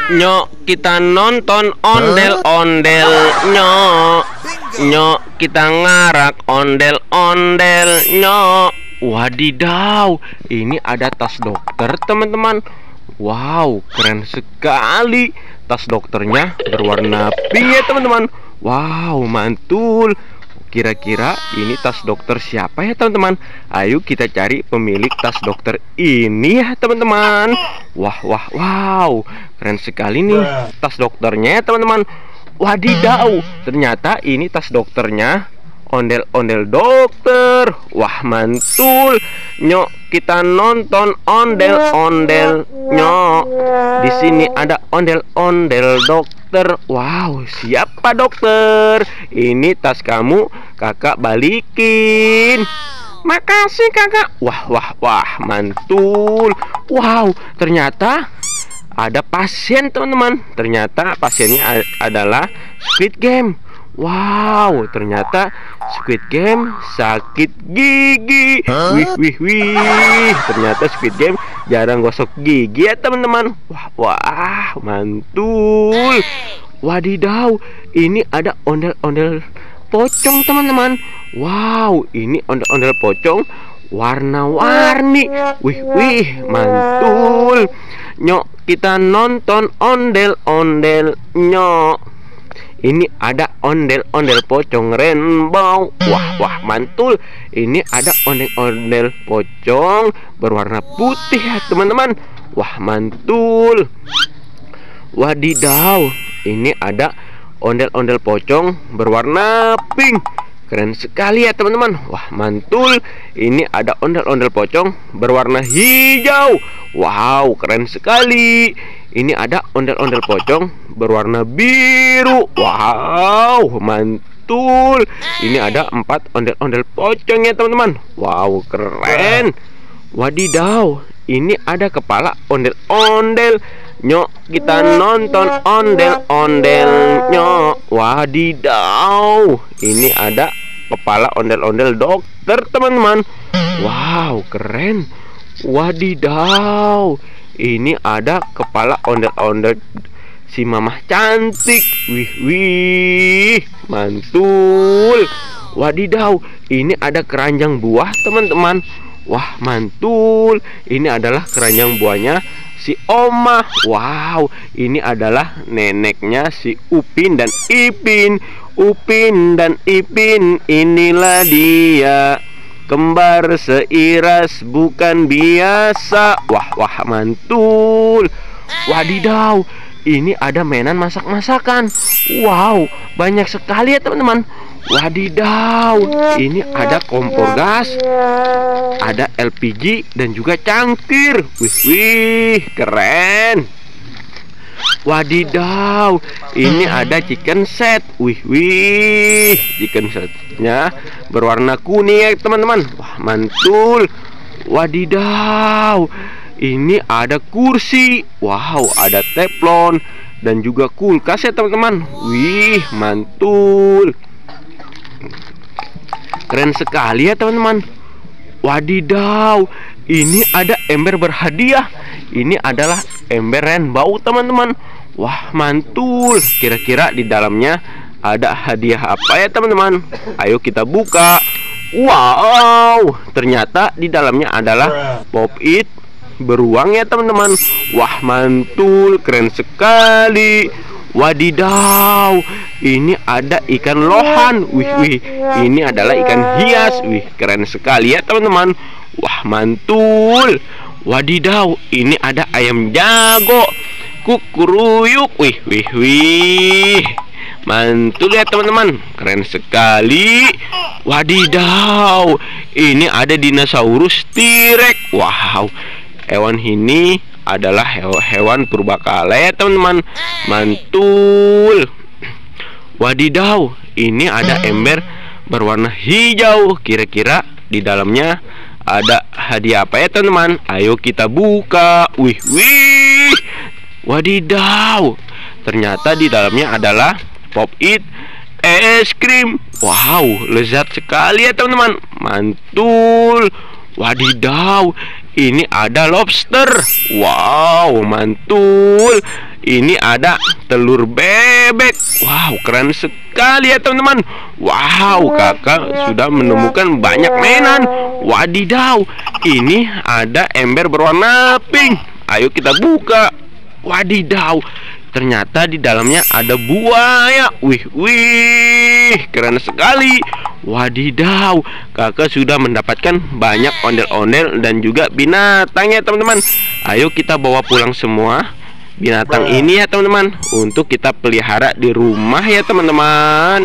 Nyok, kita nonton ondel-ondel. Nyok, nyok, kita ngarak ondel-ondel. Nyok. Wadidaw, ini ada tas dokter, teman-teman. Wow, keren sekali. Tas dokternya berwarna pink ya, teman-teman. Wow, mantul. Kira-kira ini tas dokter siapa ya, teman-teman? Ayo kita cari pemilik tas dokter ini ya, teman-teman. Wah, wah, wow, keren sekali nih tas dokternya ya, teman-teman. Wadidaw, ternyata ini tas dokternya ondel-ondel dokter. Wah, mantul. Nyok, kita nonton ondel-ondel. Nyok, di sini ada ondel-ondel dokter. Wow, siapa dokter? Ini tas kamu, kakak balikin. Makasih kakak. Wah, wah, wah, mantul. Wow, ternyata ada pasien, teman-teman. Ternyata pasiennya adalah Squid Game. Wow, ternyata Squid Game sakit gigi. Wih, wih, wih. Ternyata Squid Game jarang gosok gigi ya, teman-teman. Wah, wah, mantul. Wadidaw, ini ada ondel-ondel pocong, teman-teman. Wow, ini ondel-ondel pocong warna-warni. Wih, wih, mantul. Nyok, kita nonton ondel-ondel. Nyok, ini ada ondel-ondel pocong rainbow. Wah, wah, mantul. Ini ada ondel-ondel pocong berwarna putih ya, teman-teman. Wah, mantul. Wadidaw, ini ada ondel-ondel pocong berwarna pink. Keren sekali ya, teman-teman. Wah, mantul. Ini ada ondel-ondel pocong berwarna hijau. Wow, keren sekali. Ini ada ondel-ondel pocong berwarna biru. Wow, mantul. Ini ada 4 ondel-ondel pocong ya, teman-teman. Wow, keren. Wadidaw, ini ada kepala ondel-ondel. Nyok, kita nonton ondel-ondel. Nyok, wadidaw, ini ada kepala ondel-ondel dokter, teman-teman. Wow, keren. Wadidaw, ini ada kepala ondel-ondel si mamah cantik. Wih, wih, mantul. Wadidaw, ini ada keranjang buah, teman-teman. Wah, mantul. Ini adalah keranjang buahnya si Oma. Wow, ini adalah neneknya si Upin dan Ipin. Upin dan Ipin, inilah dia, kembar seiras bukan biasa. Wah, wah, mantul. Wadidaw, ini ada mainan masak-masakan. Wow, banyak sekali ya, teman-teman. Wadidaw, ini ada kompor gas, ada LPG dan juga cangkir. Wih, wih, keren. Wadidaw, ini ada chicken set. Wih, wih, chicken setnya berwarna kuning ya, teman-teman. Wah, mantul. Wadidaw, ini ada kursi. Wow, ada teflon dan juga kulkas ya, teman-teman. Wih, mantul. Keren sekali ya, teman-teman. Wadidaw, ini ada ember berhadiah. Ini adalah ember rainbow, teman-teman. Wah, mantul. Kira-kira di dalamnya ada hadiah apa ya, teman-teman? Ayo kita buka. Wow, ternyata di dalamnya adalah pop it beruang ya, teman-teman. Wah, mantul, keren sekali. Wadidaw, ini ada ikan lohan. Wih, wih, ini adalah ikan hias. Wih, keren sekali ya, teman-teman. Wah, mantul. Wadidaw, ini ada ayam jago. Kukuruyuk. Wih, wih, wih, mantul ya, teman-teman. Keren sekali. Wadidaw, ini ada dinosaurus T-Rex. Wow, hewan ini adalah hewan purbakala ya, teman-teman. Mantul. Wadidaw, ini ada ember berwarna hijau. Kira-kira di dalamnya ada hadiah apa ya, teman-teman? Ayo kita buka. Wih, wih, wadidaw, ternyata di dalamnya adalah pop it es krim. Wow, lezat sekali ya, teman-teman. Mantul. Wadidaw, ini ada lobster. Wow, mantul. Ini ada telur bebek. Wow, keren sekali ya teman-teman. Wow, kakak sudah menemukan banyak mainan. Wadidaw, ini ada ember berwarna pink. Ayo kita buka. Wadidaw, ternyata di dalamnya ada buaya. Wih, keren sekali. Wadidaw, kakak sudah mendapatkan banyak ondel-ondel dan juga binatang ya teman-teman. Ayo kita bawa pulang semua binatang ini ya teman-teman, untuk kita pelihara di rumah ya teman-teman.